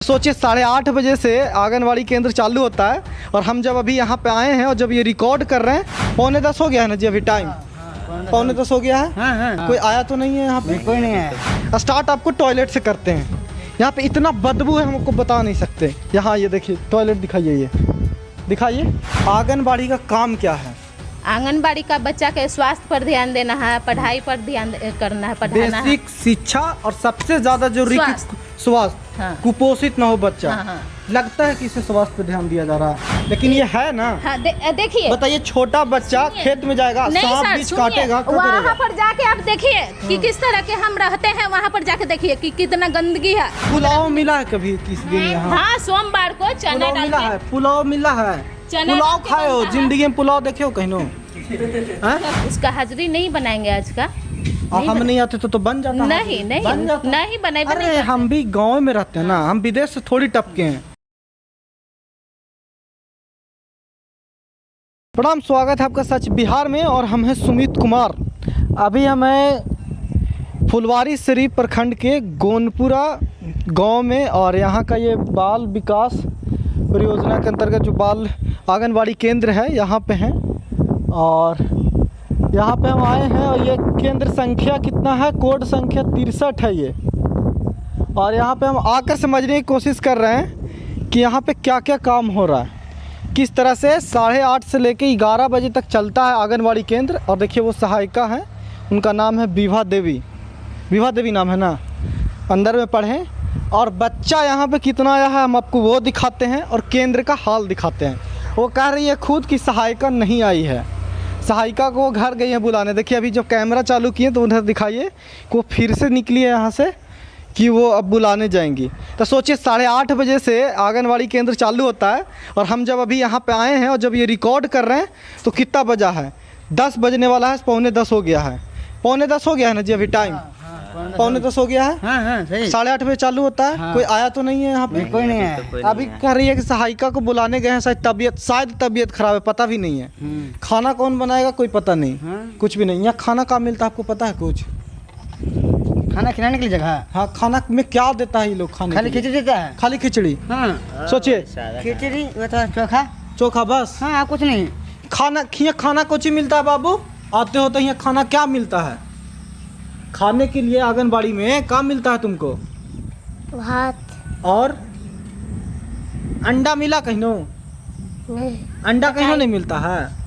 सोचिए 8:30 बजे से आंगनवाड़ी केंद्र चालू होता है और हम जब अभी यहाँ पे आए हैं और जब ये रिकॉर्ड कर रहे हैं 9:45 हो गया है ना जी अभी टाइम। 9:45 हो गया है। हाँ। कोई आया तो नहीं है यहाँ पे? कोई नहीं है। स्टार्ट आपको टॉयलेट से करते हैं। यहाँ पे इतना बदबू है हम आपको बता नहीं सकते। यहाँ ये देखिए टॉयलेट दिखाइए, ये दिखाइए। आंगनबाड़ी का काम क्या है? आंगनबाड़ी का बच्चा के स्वास्थ्य पर ध्यान देना है, पढ़ाई पर ध्यान करना है, पढ़ाना है। बेसिक शिक्षा और सबसे ज्यादा जरूरी स्वास्थ्य। हाँ। कुपोषित ना हो बच्चा। हाँ। लगता है कि इसे स्वास्थ्य पे ध्यान दिया जा रहा है, लेकिन ये है ना। हाँ, देखिए बताइए, छोटा बच्चा खेत में जाएगा, सांप बीच काटेगा, क्या वहाँ करेगा? पर जाके आप देखिए कि किस तरह के हम रहते हैं। वहाँ पर जाके देखिए कि कितना गंदगी है। पुलाव मिला है कभी किस दिन यहाँ? हाँ, सोमवार को चना पुलाव डाल मिला के। है, पुलाव मिला है। चना पुलाव डाल के खाए हो बनता है। जिंदगी में? पुलाव देखे हो कहीं? उसका हाजिरी नहीं बनाएंगे आज का। हम नहीं आते तो बन जाता। नहीं बन जाता। नहीं बने। अरे हम भी गांव में रहते हैं ना, हम विदेश से थोड़ी टपके हैं। प्रणाम, स्वागत है आपका सच बिहार में और हम हैं सुमित कुमार। अभी हमें फुलवारी शरीफ प्रखंड के गोनपुरा गांव में और यहाँ का ये बाल विकास परियोजना के अंतर्गत जो बाल आंगनवाड़ी केंद्र है यहाँ पे हैं और यहाँ पे हम आए हैं। और ये केंद्र संख्या कितना है? कोड संख्या 63 है ये। और यहाँ पे हम आकर समझने की कोशिश कर रहे हैं कि यहाँ पे क्या क्या काम हो रहा है, किस तरह से 8:30 से लेके 11 बजे तक चलता है आंगनवाड़ी केंद्र। और देखिए वो सहायिका हैं, उनका नाम है विभा देवी। विभा देवी नाम है ना। अंदर में पढ़ें। और बच्चा यहाँ पे कितना आया है हम आपको वो दिखाते हैं और केंद्र का हाल दिखाते हैं। वो कह रही है खुद कि सहायिका नहीं आई है, सहायिका को घर गई है बुलाने। देखिए अभी जब कैमरा चालू किए तो उधर दिखाइए कि वो फिर से निकली है यहाँ से कि वो अब बुलाने जाएंगी। तो सोचिए 8:30 बजे से आंगनवाड़ी केंद्र चालू होता है और हम जब अभी यहाँ पे आए हैं और जब ये रिकॉर्ड कर रहे हैं तो कितना बजा है? 10 बजने वाला है, 9:45 हो गया है। 9:45 हो गया है ना जी अभी टाइम। 9:45 हो गया है। हाँ, सही। 8:30 बजे चालू होता है। हाँ। कोई आया तो नहीं है यहाँ पे? कोई नहीं है। अभी कह रही है कि सहायिका को बुलाने गए हैं, शायद तबीयत खराब है, पता भी नहीं है। खाना कौन बनाएगा कोई पता नहीं। कुछ भी नहीं। यहाँ खाना कहाँ मिलता है आपको पता है कुछ? खाना खिलाने के लिए जगह? हाँ, खाना में क्या देता है ये लोग खाने खाली के लिए? खिचड़ी देता है। खाली खिचड़ी। हाँ, सोचिए खिचड़ी चोखा। चोखा बस। हाँ, कुछ नहीं। खाना कुछ ही मिलता है बाबू? आते हो तो यहाँ खाना क्या मिलता है खाने के लिए? आंगनबाड़ी में क्या मिलता है तुमको? भात और अंडा मिला कहीं? नहीं। अंडा कहीं नहीं मिलता है।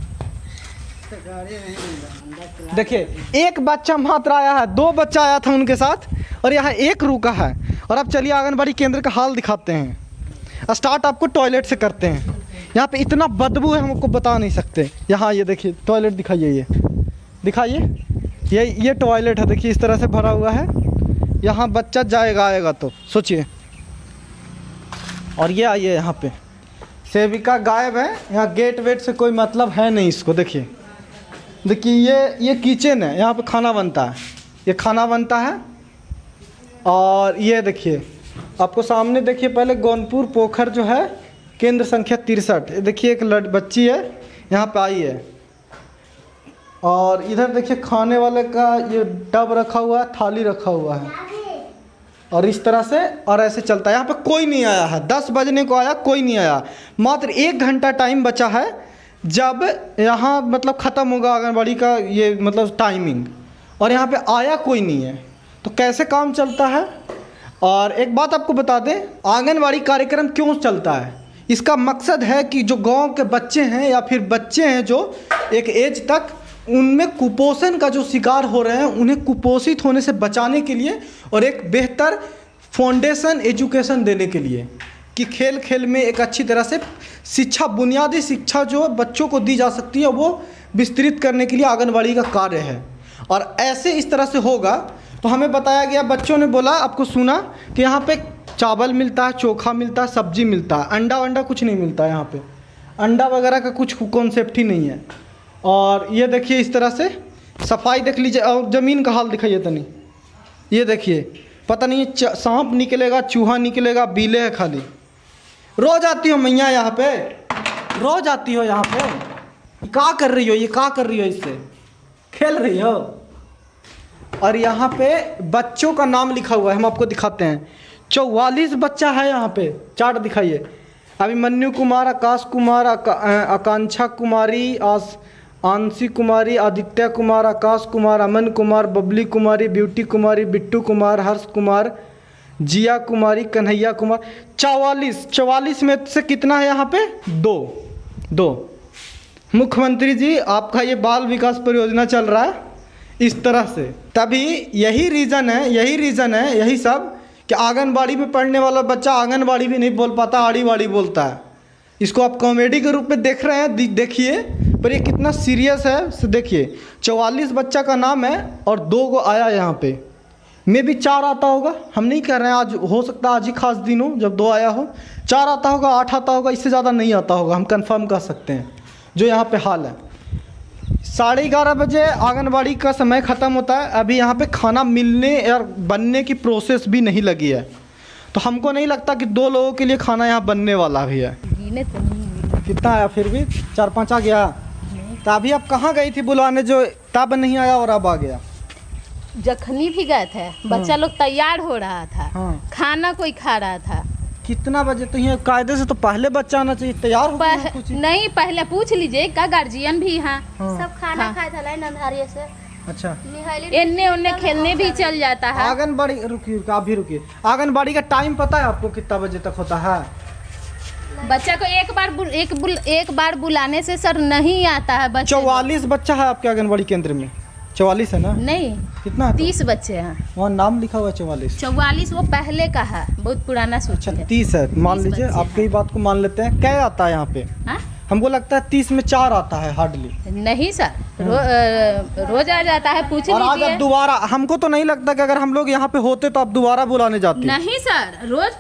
देखिए एक बच्चा मात्र आया है, 2 बच्चा आया था उनके साथ और यहाँ एक रुका है। और अब चलिए आंगनबाड़ी केंद्र का हाल दिखाते हैं। स्टार्ट आपको टॉयलेट से करते हैं। यहाँ पे इतना बदबू है हम आपको बता नहीं सकते। यहाँ ये देखिए टॉयलेट दिखाइए, ये दिखाइए। ये टॉयलेट है, देखिए इस तरह से भरा हुआ है। यहाँ बच्चा जाएगा आएगा तो सोचिए। और ये आइए, यहाँ पे सेविका गायब है। यहाँ गेट वेट से कोई मतलब है नहीं इसको। देखिए ये किचन है, यहाँ पे खाना बनता है। ये खाना बनता है। और ये देखिए आपको सामने देखिए पहले गोनपुर पोखर जो है केंद्र संख्या 63। देखिए एक बच्ची है यहाँ पे आई है। और इधर देखिए खाने वाले का ये टब रखा हुआ है, थाली रखा हुआ है। और इस तरह से और ऐसे चलता है। यहाँ पे कोई नहीं आया है। 10 बजने को आया, कोई नहीं आया। मात्र 1 घंटा टाइम बचा है जब यहाँ मतलब ख़त्म होगा आंगनबाड़ी का ये मतलब टाइमिंग। और यहाँ पे आया कोई नहीं है तो कैसे काम चलता है? और एक बात आपको बता दें, आंगनबाड़ी कार्यक्रम क्यों चलता है? इसका मकसद है कि जो गांव के बच्चे हैं या फिर बच्चे हैं जो एक एज तक उनमें कुपोषण का जो शिकार हो रहे हैं, उन्हें कुपोषित होने से बचाने के लिए और एक बेहतर फाउंडेशन एजुकेशन देने के लिए कि खेल खेल में एक अच्छी तरह से शिक्षा, बुनियादी शिक्षा जो बच्चों को दी जा सकती है वो विस्तृत करने के लिए आंगनबाड़ी का कार्य है। और ऐसे इस तरह से होगा तो हमें बताया गया, बच्चों ने बोला, आपको सुना कि यहाँ पे चावल मिलता है, चोखा मिलता है, सब्जी मिलता है, अंडा कुछ नहीं मिलता है। यहाँ पे अंडा वगैरह का कुछ कॉन्सेप्ट ही नहीं है। और ये देखिए इस तरह से सफाई देख लीजिए। और ज़मीन का हाल दिखाइए तनी। ये देखिए पता नहीं सांप निकलेगा, चूहा निकलेगा, बीले है खाली। रोज आती हो मैया यहाँ पे? रोज आती हो यहाँ पे? क्या कर रही हो? ये क्या कर रही हो? इससे खेल रही हो? और यहाँ पे बच्चों का नाम लिखा हुआ है, हम आपको दिखाते हैं। 44 बच्चा है यहाँ पे, चार्ट दिखाइए। अभिमन्यु कुमार, आकाश कुमार, आकांक्षा कुमारी, आंशी कुमारी, आदित्य कुमार, आकाश कुमार, अमन कुमार, बबली कुमारी, ब्यूटी कुमारी, बिट्टू कुमार, हर्ष कुमार, जिया कुमारी, कन्हैया कुमार। 44 में से कितना है यहाँ पे? 2। मुख्यमंत्री जी आपका ये बाल विकास परियोजना चल रहा है इस तरह से, तभी यही रीज़न है यही सब कि आंगनबाड़ी में पढ़ने वाला बच्चा आंगनबाड़ी भी नहीं बोल पाता, आड़ी बाड़ी बोलता है। इसको आप कॉमेडी के रूप में देख रहे हैं, देखिए, पर ये कितना सीरियस है देखिए। 44 बच्चा का नाम है और 2 को आया यहाँ पे, मे भी 4 आता होगा, हम नहीं कह रहे हैं, आज हो सकता है आज ही खास दिन हो जब 2 आया हो, 4 आता होगा, 8 आता होगा, इससे ज़्यादा नहीं आता होगा, हम कंफर्म कर सकते हैं। जो यहाँ पे हाल है 11:30 बजे आंगनबाड़ी का समय ख़त्म होता है, अभी यहाँ पे खाना मिलने और बनने की प्रोसेस भी नहीं लगी है, तो हमको नहीं लगता कि 2 लोगों के लिए खाना यहाँ बनने वाला भी है। गिने तो नहीं। कितना आया? फिर भी 4-5 आ गया। तो अभी आप कहाँ गई थी बुलाने, जो तब नहीं आया और अब आ गया? जखनी भी गए थे, बच्चा लोग तैयार हो रहा था, हाँ। खाना कोई खा रहा था। कितना बजे? तो ये कायदे से तो पहले बच्चा आना चाहिए, तैयार हो गया कुछ ही। नहीं, पहले पूछ लीजिए का गार्जियन भी है। हाँ। सब खाना हाँ। खाए था लाइन अंधारिये से अच्छा, इन्ने उन्ने खेलने भी चल जाता है। आंगनबाड़ी, रुकिए आप भी रुकिए, आंगनबाड़ी का टाइम पता है आपको कितना बजे तक होता है? बच्चा को एक बार बुलाने से सर नहीं आता है बच्चा। 44 बच्चा है आपके आंगनबाड़ी केंद्र में? 44 है ना? नहीं, कितना है? 30 बच्चे हैं। वहाँ नाम लिखा हुआ है 44। 44 वो पहले का है, बहुत पुराना सूची अच्छा, है। 30 है, मान 30 लीजिए, बच्चे आपकी बात को मान लेते हैं। क्या आता है यहाँ पे? हाँ? हमको लगता है 30 में 4 आता है हार्डली। नहीं सर, रोज आ जाता है, पूछ और आज लीजिए। अब दोबारा, हमको तो नहीं लगता कि अगर हम लोग यहाँ पे होते तो आप दोबारा बुलाने जाते। नहीं सर, रोज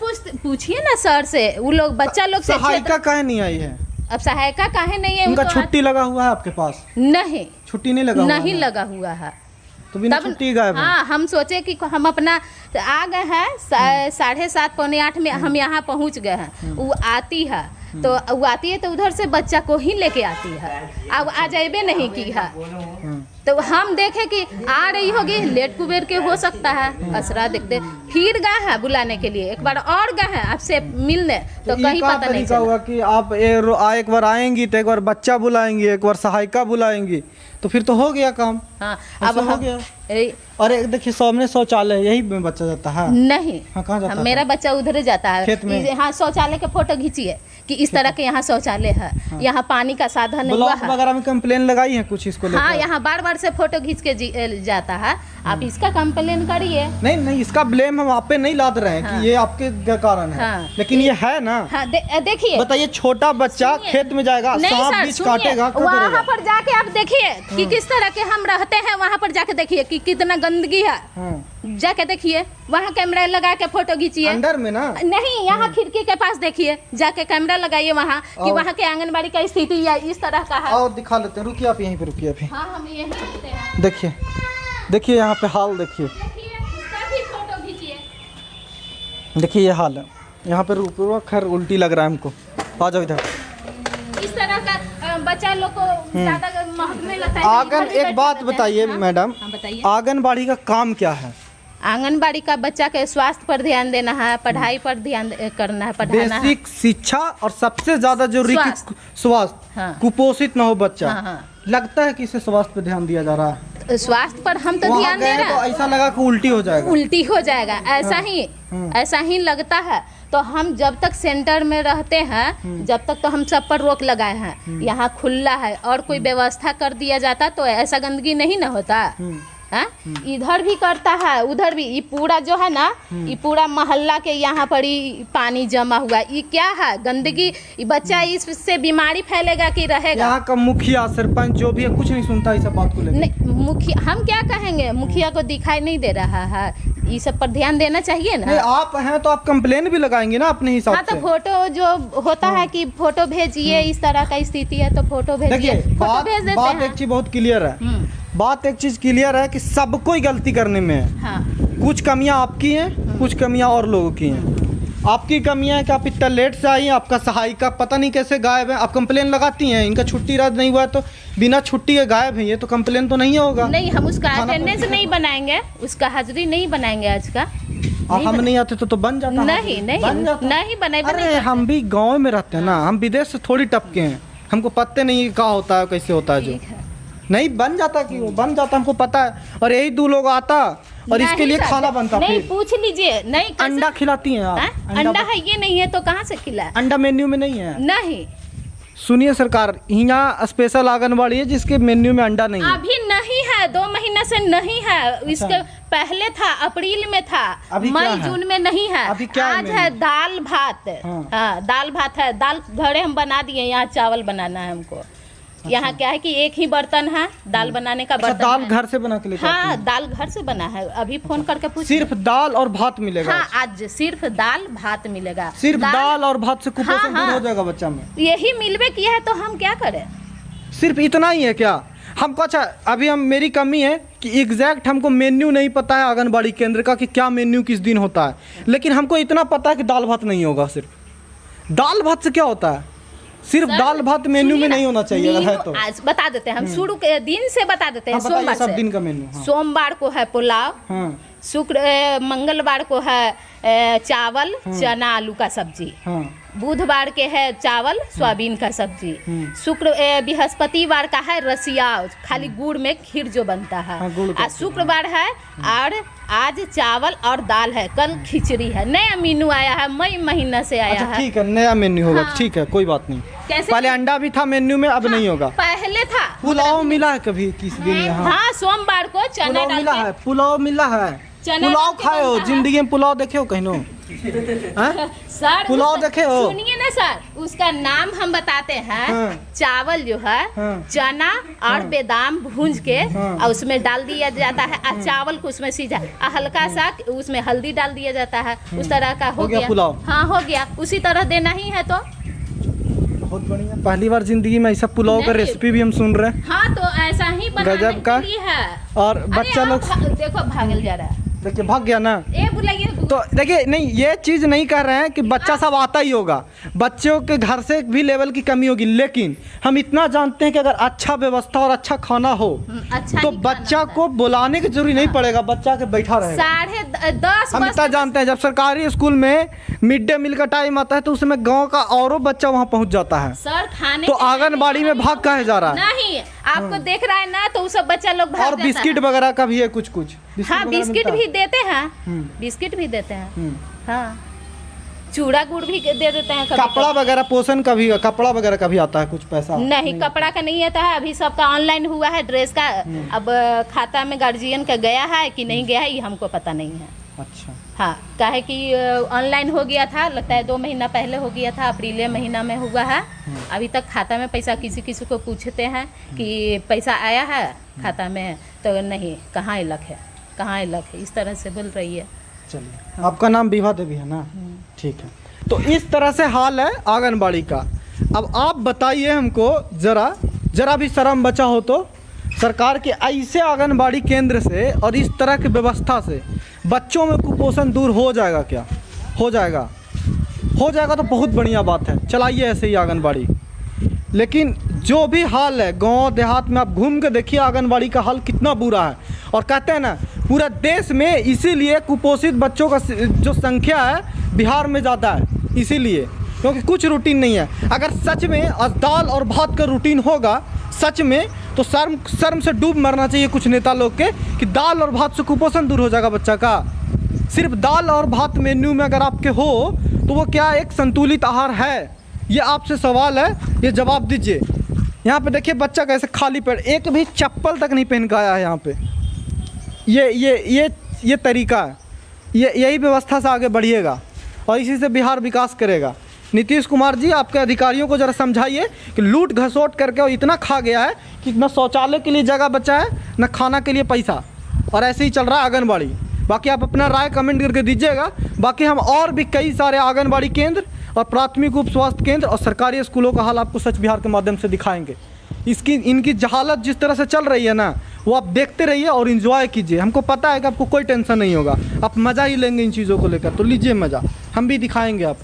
पूछिए ना सर से, वो लोग बच्चा लोग से। सहायिका काहे नहीं आई है? अब सहायिका काहे नहीं है? उनका वो तो छुट्टी लगा हुआ है आपके पास? नहीं, छुट्टी नहीं लगा हुआ नहीं है? लगा हुआ है। तो बिना छुट्टी गायब है? हाँ, हम सोचे कि हम अपना आ गए हैं 7:30 पौने 8 में हम यहाँ पहुँच गए हैं। वो आती है तो वो आती है तो उधर से बच्चा को ही लेके आती है, अब आ जाइबे नहीं की है। तो हम देखे कि आ रही होगी, लेट कुबेर के हो सकता है, असरा देखते फिर गए हैं बुलाने के लिए, एक बार और गए हैं आपसे मिलने, तो कहीं पता नहीं चला। हुआ कि आप एक बार आएंगी तो एक बार बच्चा बुलाएंगी, एक बार सहायिका बुलाएंगी, तो फिर तो हो गया काम। हाँ, अब हो गया। अरे देखिए, सामने शौचालय, यही में बच्चा जाता है? नहीं, हाँ, कहाँ जाता है? मेरा बच्चा उधर जाता है खेत में? हाँ, शौचालय के फोटो खींचिए कि इस तरह के यहाँ शौचालय है। हाँ। यहाँ पानी का साधन हुआ ब्लॉक है वगैरह में कंप्लेन लगाई है कुछ इसको लेकर? हाँ, यहाँ बार से फोटो खींच के जाता है, आप इसका कंप्लेन करिए। नहीं, इसका ब्लेम हम आप पे नहीं लाद रहे हैं। हाँ। कि ये आपके कारण है। हाँ। लेकिन ये है ना। हाँ, देखिए, बताइए, छोटा बच्चा खेत में जाएगा, सांप बीच काटेगा, क्या वहाँ करेगा? पर जाके आप देखिए कि किस तरह के हम रहते हैं, वहाँ पर जाके देखिए कि कितना गंदगी है। हाँ। जाके देखिए, वहाँ कैमरा लगा के फोटो खींचिए। अंदर में ना? नहीं, यहाँ खिड़की के पास देखिए, जाके कैमरा लगाइए वहाँ कि वहाँ के आंगनबाड़ी का स्थिति या इस तरह का है। और दिखा लेते हैं, रुकिए आप यहीं पे, रुकिए अभी। हाँ, हम यही करते हैं। देखिए यहाँ पे हाल देखिए, उसका भी फोटो खींचिए। देखिए ये हाल है यहाँ पे। खैर उल्टी लग रहा है हमको, आ जाओ इधर। इस तरह का बच्चा लोग को ज्यादा महकने लगता है। आंगन, एक बात बताइए मैडम, बताइए, आंगनबाड़ी का काम क्या है? आंगनबाड़ी का बच्चा के स्वास्थ्य पर ध्यान देना है, पढ़ाई पर ध्यान करना है, पढ़ाना है। बेसिक शिक्षा और सबसे ज्यादा जरूरी स्वास्थ्य। हाँ। कुपोषित ना हो बच्चा। हाँ। लगता है कि इसे स्वास्थ्य पे ध्यान दिया जा रहा है। स्वास्थ्य पर हम तो वहाँ ध्यान दे गए रहे तो हैं, ऐसा लगा कि उल्टी हो जाएगा। उल्टी हो जाएगा, ऐसा ही लगता है। तो हम जब तक सेंटर में रहते हैं, जब तक तो हम सब पर रोक लगाए हैं। यहाँ खुला है और कोई व्यवस्था कर दिया जाता तो ऐसा गंदगी नहीं ना होता। हाँ? इधर भी करता है, उधर भी। ये पूरा जो है ना, ये पूरा मोहल्ला के यहाँ पर ही पानी जमा हुआ। ये क्या है? गंदगी। ये बच्चा इससे बीमारी फैलेगा कि रहेगा? यहाँ का मुखिया सरपंच जो भी है कुछ नहीं सुनता इस बात को लेकर। नहीं, मुखिया हम क्या कहेंगे, मुखिया को दिखाई नहीं दे रहा है। ये सब पर ध्यान देना चाहिए ना। नहीं, आप हैं तो आप कंप्लेन भी लगाएंगे ना अपने हिसाब हाँ, तो से। फोटो जो होता है कि फोटो भेजिए, इस तरह का स्थिति है तो फोटो भेजिए। देखिए, फोटो भेज देते बात हैं। एक चीज बहुत क्लियर है। बात एक चीज क्लियर है कि सबको ही गलती करने में है। हाँ। कुछ कमियां आपकी हैं, कुछ कमियां और लोगों की हैं। आपकी कमियां है कि आप इतना लेट से आई हैं, आपका सहायिका पता नहीं कैसे गायब है। आप कंप्लेन लगाती हैं, इनका छुट्टी रद्द नहीं हुआ है तो बिना छुट्टी के गायब है, ये तो कंप्लेन तो नहीं होगा। नहीं, हम उसका अटेंडेंस नहीं बनाएंगे, उसका हाजिरी नहीं बनाएंगे आज का। और हम नहीं आते तो बन जाता। नहीं बन नहीं जाता। नहीं बने अरे हम भी गांव में रहते हैं ना, हम विदेश से थोड़ी टपके हैं, हमको पता नहीं क्या होता है कैसे होता है। जो ठीक है। नहीं बन जाता कि वो बन जाता हमको पता है। और यही 2 लोग आता और इसके नहीं लिए सर, खाना बनता। नहीं फिर पूछ लीजिए। नहीं कैसे- अंडा खिलाती हैं आप? हाँ? अंडा है ये नहीं है तो कहाँ से खिला? अंडा मेन्यू में नहीं है। नहीं सुनिए सरकार, यहाँ स्पेशल आंगनबाड़ी है जिसके मेन्यू में अंडा नहीं है। अभी नहीं है, 2 महीना से नहीं है। इसके पहले था, अप्रैल में था, अभी क्या मई है? जून में नहीं है। अभी क्या है आज मेन्यू? है दाल भात। हाँ। हाँ दाल भात है। दाल घरे हम बना दिए, यहाँ चावल बनाना है हमको। यहाँ क्या है कि एक ही बर्तन है दाल बनाने का अच्छा, बर्तन दाल है। घर से बना के लेकर आती हाँ हैं? दाल घर से बना है। अभी फोन करके पूछ। सिर्फ दाल और भात मिलेगा? हाँ आज सिर्फ दाल भात मिलेगा। सिर्फ दाल और भात से कुपोषण हाँ, दूर हाँ। हो जाएगा बच्चा में? यही मिलवे किया है तो हम क्या करें? सिर्फ इतना ही है क्या हमको? अच्छा अभी हम मेरी कमी है कि एग्जैक्ट हमको मेन्यू नहीं पता है आंगनबाड़ी केंद्र का कि क्या मेन्यू किस दिन होता है, लेकिन हमको इतना पता है कि दाल भात नहीं होगा। सिर्फ दाल भात से क्या होता है? सिर्फ सर, दाल भात मेन्यू में सुनिए ना, नहीं होना चाहिए अगर है मेनू तो। आज बता देते हैं हम, शुरू के दिन से बता देते हैं। हाँ, बताइए सोमवार सब से। दिन का मेन्यू। हाँ। सोमवार को है पुलाव, हाँ मंगलवार को है चावल चना आलू का सब्जी, हाँ बुधवार के है चावल सोयाबीन का सब्जी, बृहस्पतिवार का है रसिया खाली गुड़ में खीर जो बनता है। हाँ, गुड़ का आज शुक्रवार है और आज चावल और दाल है, कल खिचड़ी है। नया मेनू आया है, मई महीना से आया अच्छा है। ठीक है, नया मेन्यू होगा। हाँ। ठीक है कोई बात नहीं। कैसे? पहले अंडा भी था मेन्यू में, अब नहीं होगा। पहले था पुलाव मिला है कभी किस दिन यहाँ? हाँ सोमवार को चना पुलाव डाल मिला के है? पुलाव मिला है? चना पुलाव डाल के खाए हो बनता है। जिंदगी में? पुलाव देखे हो कहीं? हैं? सर पुलाव उसका- देखे हो? सुनिए ना सर, उसका नाम हम बताते हैं। हाँ। चावल जो है हाँ। चना और बादाम भूंज के हाँ। और उसमें डाल दिया जाता है और चावल को उसमें सीधा और हल्का सा उसमें हल्दी डाल दिया जाता है। उस तरह का हो गया गया पुलाव। हाँ हो गया, उसी तरह देना ही है तो। बहुत बढ़िया, पहली बार जिंदगी में ऐसा पुलाव का नहीं। रेसिपी भी हम सुन रहे हैं। हाँ तो ऐसा ही बनाने गजब का। के लिए है। और अरे बच्चा आप लोग देखो भागल जा रहा है। देखिए भाग गया ना। ए बुलाइए तो देखिए नहीं, ये चीज़ नहीं कह रहे हैं कि बच्चा सब आता ही होगा, बच्चों के घर से भी लेवल की कमी होगी, लेकिन हम इतना जानते हैं कि अगर अच्छा व्यवस्था और अच्छा खाना हो अच्छा तो ही बच्चा खाना को बुलाने की जरूरी नहीं पड़ेगा, बच्चा के बैठा रहेगा। 10:30 हम इतना जानते हैं, जब सरकारी स्कूल में मिड डे मील का टाइम आता है तो उसमें गांव का औरों बच्चा वहां पहुंच जाता है। सर खाने तो के टाइम आंगनबाड़ी में भाग काहे जा रहा है? नहीं आपको देख रहा है ना तो वो सब बच्चा लोग भाग और जाता बिस्किट है। वगैरह का भी है कुछ हाँ वगैरह बिस्किट मिलता भी है? देते हैं, बिस्किट भी देते हैं। हम्म। हाँ चूड़ा गुड़ भी दे देते हैं कभी कपड़ा वगैरह पोषण का भी, कपड़ा वगैरह का भी आता है कुछ पैसा? नहीं कपड़ा का नहीं आता है, अभी सबका ऑनलाइन हुआ है ड्रेस का। अब खाता में गार्जियन का गया है कि नहीं गया है ये हमको पता नहीं है। अच्छा हाँ काहे कि ऑनलाइन हो गया था, लगता है 2 महीना पहले हो गया था, अप्रैल महीना में हुआ है। अभी तक खाता में पैसा किसी किसी को पूछते हैं कि पैसा आया है खाता में, तो नहीं कहाँ अलग है, कहाँ अलग है, इस तरह से बोल रही है। चलिए आपका नाम विभा देवी है ना? ठीक है, तो इस तरह से हाल है आंगनबाड़ी का। अब आप बताइए हमको, जरा भी शर्म बचा हो तो सरकार के ऐसे आंगनबाड़ी केंद्र से और इस तरह की व्यवस्था से बच्चों में कुपोषण दूर हो जाएगा क्या? हो जाएगा तो बहुत बढ़िया बात है, चलाइए ऐसे ही आंगनबाड़ी। लेकिन जो भी हाल है गांव देहात में, आप घूम के देखिए आंगनबाड़ी का हाल कितना बुरा है। और कहते हैं ना पूरा देश में इसीलिए कुपोषित बच्चों का जो संख्या है बिहार में ज़्यादा है, इसीलिए क्योंकि कुछ रूटीन नहीं है। अगर सच में दाल और भात का रूटीन होगा सच में, तो शर्म से डूब मरना चाहिए कुछ नेता लोग के कि दाल और भात से कुपोषण दूर हो जाएगा बच्चा का। सिर्फ दाल और भात मेन्यू में अगर आपके हो तो वो क्या एक संतुलित आहार है? ये आपसे सवाल है, ये जवाब दीजिए। यहाँ पे देखिए बच्चा कैसे खाली पेट, एक भी चप्पल तक नहीं पहन के आया है यहाँ पे। ये तरीका है, यही व्यवस्था से आगे बढ़िएगा और इसी से बिहार विकास करेगा। नीतीश कुमार जी आपके अधिकारियों को ज़रा समझाइए कि लूट घसोट करके और इतना खा गया है कि न शौचालय के लिए जगह बचा है न खाना के लिए पैसा, और ऐसे ही चल रहा है आंगनबाड़ी। बाकी आप अपना राय कमेंट करके दीजिएगा। बाकी हम और भी कई सारे आंगनबाड़ी केंद्र और प्राथमिक उप स्वास्थ्य केंद्र और सरकारी स्कूलों का हाल आपको सच बिहार के माध्यम से दिखाएंगे। इनकी जहालत जिस तरह से चल रही है ना, वो आप देखते रहिए और इन्जॉय कीजिए। हमको पता है कि आपको कोई टेंशन नहीं होगा, आप मज़ा ही लेंगे इन चीज़ों को लेकर, तो लीजिए मज़ा, हम भी दिखाएंगे आपको।